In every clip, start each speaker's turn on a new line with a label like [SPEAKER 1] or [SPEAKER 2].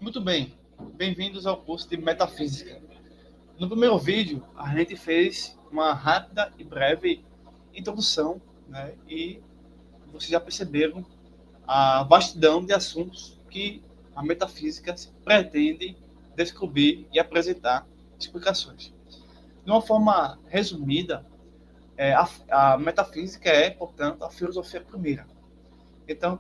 [SPEAKER 1] Muito bem, bem-vindos ao curso de Metafísica. No primeiro vídeo, a gente fez uma rápida e breve introdução, né? E vocês já perceberam a vastidão de assuntos que a metafísica pretende descobrir e apresentar explicações. De uma forma resumida, a metafísica é, portanto, a filosofia primeira. Então,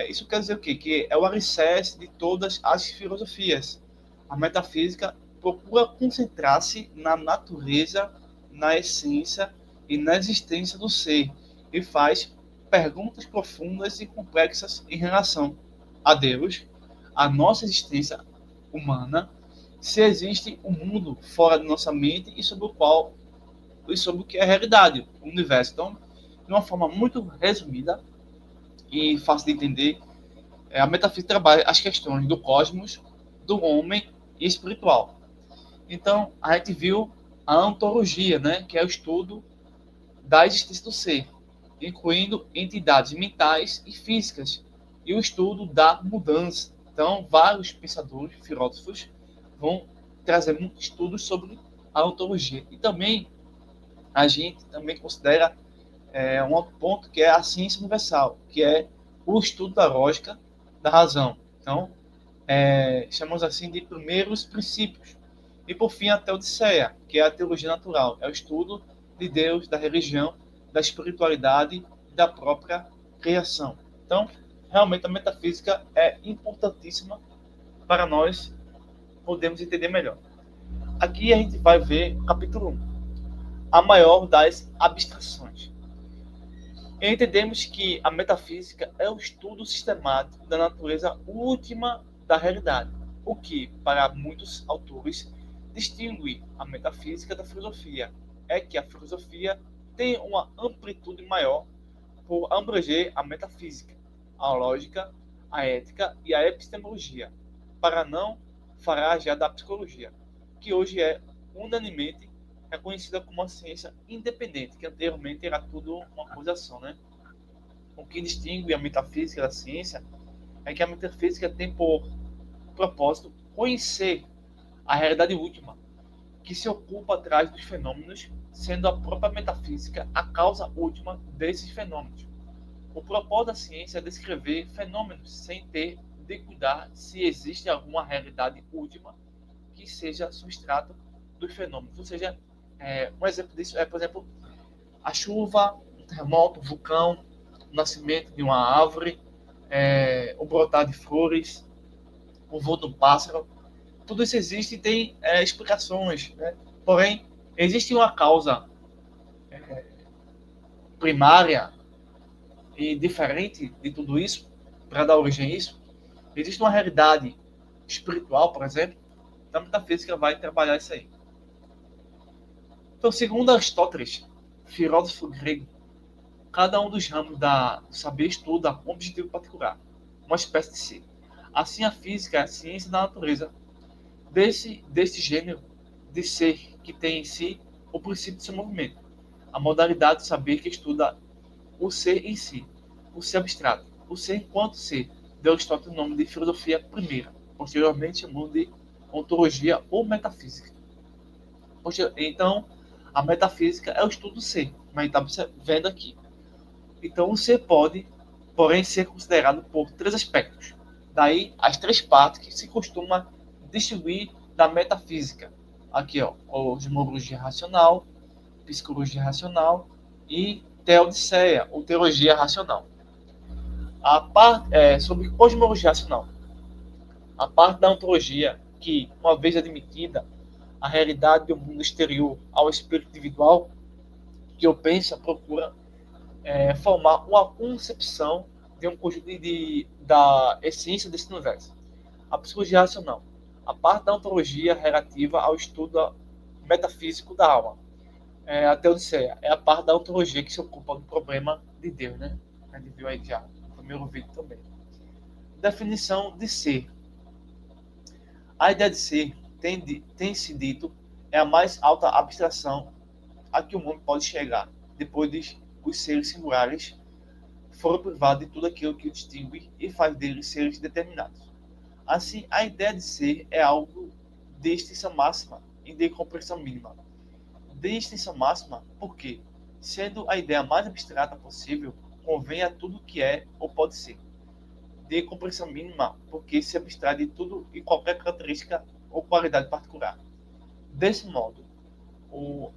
[SPEAKER 1] isso quer dizer o quê? Que é o alicerce de todas as filosofias. A metafísica procura concentrar-se na natureza, na essência e na existência do ser e faz perguntas profundas e complexas em relação a Deus, a nossa existência humana, se existe um mundo fora da nossa mente e sobre o que é a realidade, o universo. Então, de uma forma muito resumida, e fácil de entender, a metafísica trabalha as questões do cosmos, do homem e espiritual. Então, a gente viu a ontologia, né, que é o estudo da existência do ser, incluindo entidades mentais e físicas, e o estudo da mudança. Então, vários pensadores, filósofos, vão trazer muitos estudos sobre a ontologia. E também, a gente também considera um outro ponto que é a ciência universal, que é o estudo da lógica da razão. Então, chamamos assim de primeiros princípios. E por fim, a teodiceia, que é a teologia natural, é o estudo de Deus, da religião, da espiritualidade e da própria criação. Então, realmente a metafísica é importantíssima para nós podermos entender melhor. Aqui a gente vai ver o capítulo 1, a maior das abstrações. Entendemos que a metafísica é o estudo sistemático da natureza última da realidade, o que, para muitos autores, distingue a metafísica da filosofia. É que a filosofia tem uma amplitude maior por abranger a metafísica, a lógica, a ética e a epistemologia, para não falar já da psicologia, que hoje é unanimemente reconhecida como uma ciência independente, que anteriormente era tudo uma coisa só, né? O que distingue a metafísica da ciência é que a metafísica tem por propósito conhecer a realidade última, que se ocupa atrás dos fenômenos, sendo a própria metafísica a causa última desses fenômenos. O propósito da ciência é descrever fenômenos sem ter de cuidar se existe alguma realidade última que seja substrato dos fenômenos. Ou seja, um exemplo disso é, por exemplo, a chuva, um terremoto, um vulcão, o nascimento de uma árvore, o brotar de flores, o voo do pássaro. Tudo isso existe e tem explicações, né? Porém, existe uma causa primária e diferente de tudo isso, para dar origem a isso. Existe uma realidade espiritual, por exemplo, então a metafísica vai trabalhar isso aí. Então, segundo Aristóteles, filósofo grego, cada um dos ramos do saber estuda um objetivo particular, uma espécie de ser. Assim, a física é a ciência da natureza, desse gênero de ser que tem em si o princípio de seu movimento, a modalidade de saber que estuda o ser em si, o ser abstrato, o ser enquanto ser, deu Aristóteles o nome de filosofia primeira, posteriormente chamou de ontologia ou metafísica. Então, a metafísica é o estudo do ser, mas está vendo aqui. Então, o ser pode, porém, ser considerado por três aspectos. Daí, as três partes que se costuma distinguir da metafísica. Aqui, ó, cosmologia racional, psicologia racional e teodiceia, ou teologia racional. A parte sobre cosmologia racional. A parte da ontologia que, uma vez admitida a realidade do mundo exterior ao espírito individual, que eu penso, procura formar uma concepção de um conjunto da essência desse universo. A psicologia racional. A parte da ontologia relativa ao estudo metafísico da alma. A teodiceia é a parte da ontologia que se ocupa do problema de Deus, né? A gente viu aí já no primeiro vídeo também. Definição de ser. A ideia de ser, tem-se dito, é a mais alta abstração a que o mundo pode chegar, depois de os seres singulares foram privados de tudo aquilo que o distingue e faz deles seres determinados. Assim, a ideia de ser é algo de extensão máxima e de compreensão mínima. De extensão máxima, porque, sendo a ideia mais abstrata possível, convém a tudo que é ou pode ser. De compreensão mínima, porque se abstrai de tudo e qualquer característica ou qualidade particular. Desse modo,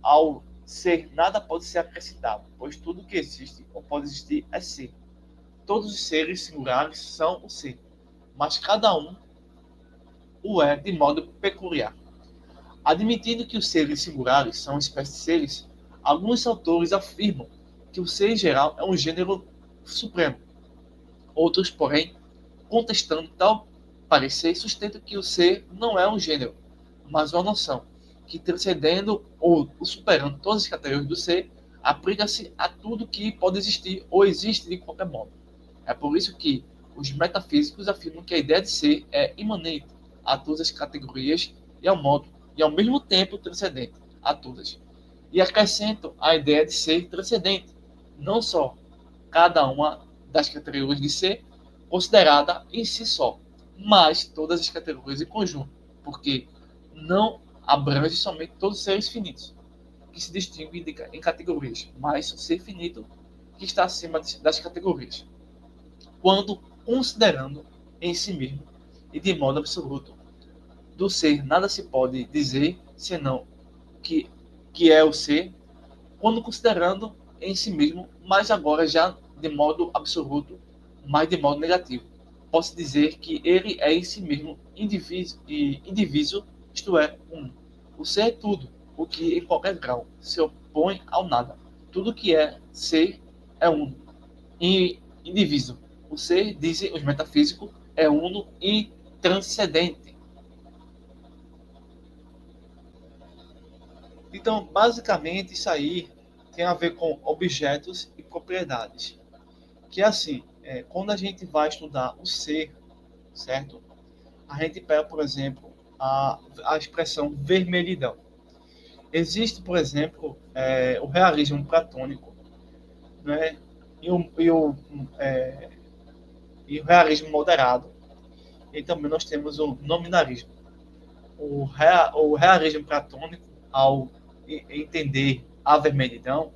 [SPEAKER 1] ao ser, nada pode ser acrescentado, pois tudo que existe ou pode existir é ser. Todos os seres singulares são o ser, mas cada um o é de modo peculiar. Admitindo que os seres singulares são espécies de seres, alguns autores afirmam que o ser em geral é um gênero supremo. Outros, porém, contestando tal parecer, sustentam que o ser não é um gênero, mas uma noção, que transcendendo ou superando todas as categorias do ser, aplica-se a tudo que pode existir ou existe de qualquer modo. É por isso que os metafísicos afirmam que a ideia de ser é imanente a todas as categorias e ao modo, e ao mesmo tempo transcendente a todas. E acrescentam a ideia de ser transcendente, não só cada uma das categorias de ser considerada em si só, mas todas as categorias em conjunto, porque não abrange somente todos os seres finitos, que se distinguem em categorias, mas o ser finito que está acima das categorias, quando considerando em si mesmo e de modo absoluto. Do ser nada se pode dizer senão que, que é o ser, quando considerando em si mesmo, mas agora já de modo absoluto, mas de modo negativo. Posso dizer que ele é em si mesmo indivíduo, isto é, um. O ser é tudo, o que em qualquer grau se opõe ao nada. Tudo que é ser é uno e indivíduo. O ser, dizem os metafísicos, é uno e transcendente. Então, basicamente, isso aí tem a ver com objetos e propriedades. Que é assim, quando a gente vai estudar o ser, certo? A gente pega, por exemplo, a expressão vermelhidão. Existe, por exemplo, o realismo platônico, né? E é, e o realismo moderado. E também nós temos o nominalismo. O realismo platônico, ao entender a vermelhidão,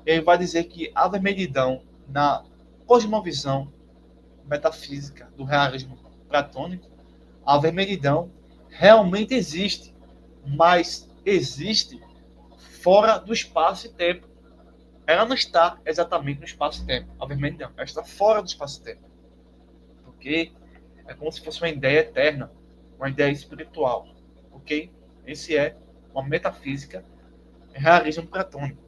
[SPEAKER 1] ele vai dizer que a vermelhidão, na cosmovisão metafísica do realismo platônico, a vermelhidão realmente existe, mas existe fora do espaço e tempo. Ela não está exatamente no espaço e tempo, a vermelhidão. Ela está fora do espaço e tempo. Porque é como se fosse uma ideia eterna, uma ideia espiritual. Ok? Esse é uma metafísica realismo platônico.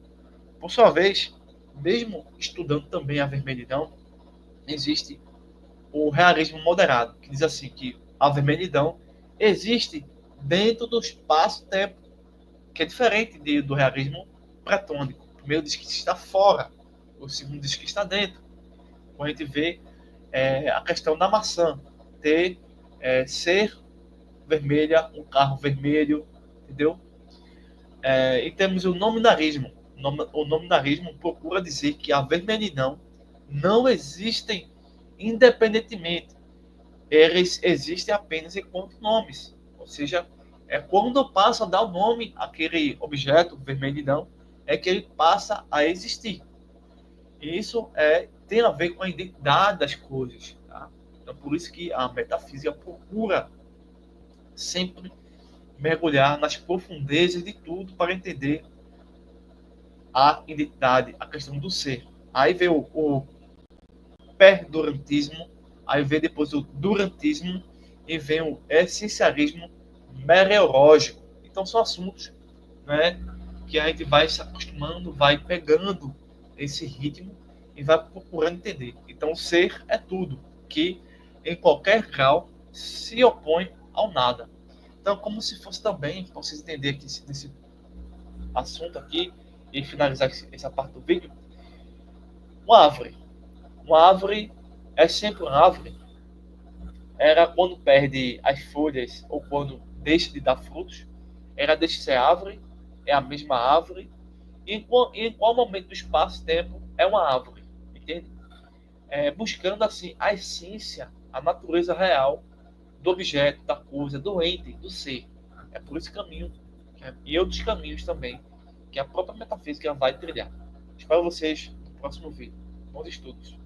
[SPEAKER 1] Por sua vez, mesmo estudando também a vermelhidão, existe o realismo moderado, que diz assim que a vermelhidão existe dentro do espaço-tempo, que é diferente do realismo platônico. O primeiro diz que está fora, o segundo diz que está dentro. Quando a gente vê a questão da maçã ter ser vermelha, um carro vermelho, entendeu? E temos o nominalismo. O nominalismo procura dizer que a vermelhidão não existem independentemente. Eles existem apenas enquanto nomes. Ou seja, é quando eu passo a dar o nome àquele objeto, vermelhidão, é que ele passa a existir. Isso tem a ver com a identidade das coisas. Tá? Então, por isso que a metafísica procura sempre mergulhar nas profundezas de tudo para entender a identidade, a questão do ser. Aí vem o perdurantismo, aí vem depois o durantismo e vem o essencialismo mereológico. Então são assuntos, né, que a gente vai se acostumando, vai pegando esse ritmo e vai procurando entender. Então o ser é tudo, que em qualquer grau se opõe ao nada. Então, como se fosse também, para vocês entenderem aqui nesse assunto aqui e finalizar essa parte do vídeo, uma árvore. Uma árvore é sempre uma árvore. Era quando perde as folhas ou quando deixa de dar frutos. Ela deixa de ser árvore, é a mesma árvore. E em qual momento do espaço-tempo é uma árvore. Entende? Buscando assim a essência, a natureza real do objeto, da coisa, do ente, do ser. É por esse caminho, e outros caminhos também, que a própria metafísica vai trilhar. Espero vocês no próximo vídeo. Bons estudos!